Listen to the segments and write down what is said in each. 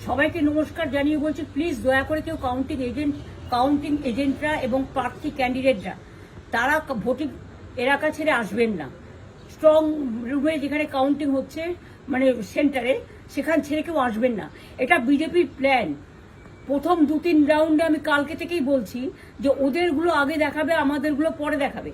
সবাইকে নমস্কার জানিয়ে বলছি, প্লিজ দয়া করে কেউ কাউন্টিং এজেন্টরা এবং প্রার্থী ক্যান্ডিডেটরা তারা ভোটিং এলাকা ছেড়ে আসবেন না। স্ট্রং রুমে যেখানে কাউন্টিং হচ্ছে, মানে সেন্টারে, সেখান ছেড়ে কেউ আসবেন না। এটা বিজেপির প্ল্যান। প্রথম 2-3 রাউন্ডে আমি কালকে থেকেই বলছি যে ওদেরগুলো আগে দেখাবে, আমাদেরগুলো পরে দেখাবে।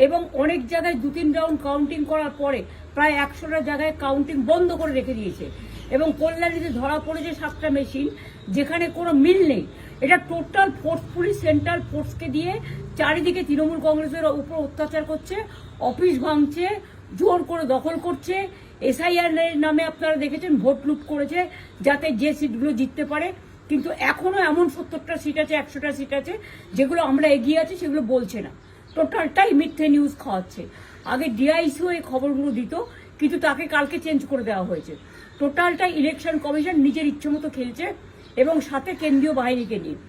এবং অনেক জায়গায় 2-3 রাউন্ড কাউন্টিং করার পরে প্রায় 100টা জায়গায় কাউন্টিং বন্ধ করে রেখে দিয়েছে। এবং কল্যাণীতে ধরা পড়েছে 7টা মেশিন, যেখানে কোনো মিল নেই। এটা টোটাল ফোর্সফুলি সেন্ট্রাল ফোর্সকে দিয়ে চারিদিকে তৃণমূল কংগ্রেসের উপর অত্যাচার করছে, অফিস ভাঙছে, জোর করে দখল করছে। এসআইআর নামে আপনারা দেখেছেন ভোট লুট করেছে যাতে যে সিটগুলো জিততে পারে। কিন্তু এখনো এমন 70টা সিট আছে, 100টা সিট আছে যেগুলো আমরা এগিয়ে আছি, সেগুলো বলছে না। টোটালটাই মিথ্যে নিউজ খাওয়াচ্ছে। আগে ডিআইসিও এই খবরগুলো দিত, কিন্তু তাকে কালকে চেঞ্জ করে দেওয়া হয়েছে। টোটালটাই ইলেকশন কমিশন নিজের ইচ্ছে মতো খেলছে, এবং সাথে কেন্দ্রীয় বাহিনীকে নিয়ে।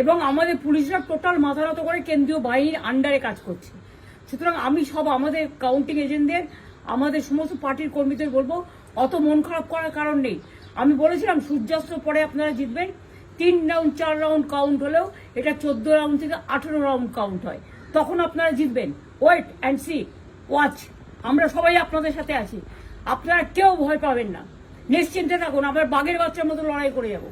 এবং আমাদের পুলিশরা টোটাল মাথা নত করে কেন্দ্রীয় বাহিনীর আন্ডারে কাজ করছে। সুতরাং আমি আমাদের কাউন্টিং এজেন্টদের, আমাদের সমস্ত পার্টির কর্মীদের বলবো, অত মন খারাপ করার কারণ নেই। আমি বলেছিলাম সূর্যাস্ত পরে আপনারা জিতবেন। 3 রাউন্ড 4 রাউন্ড কাউন্ট হলেও এটা 14 রাউন্ড থেকে 18 রাউন্ড কাউন্ট হয়, তখন আপনারা জিতবেন। Wait and see, watch. আমরা সবাই আপনাদের সাথে আছি, আপনারা কেউ ভয় পাবেন না, নিশ্চিন্তে থাকুন। আমরা বাঘের বাচ্চার মতো লড়াই করে যাবো।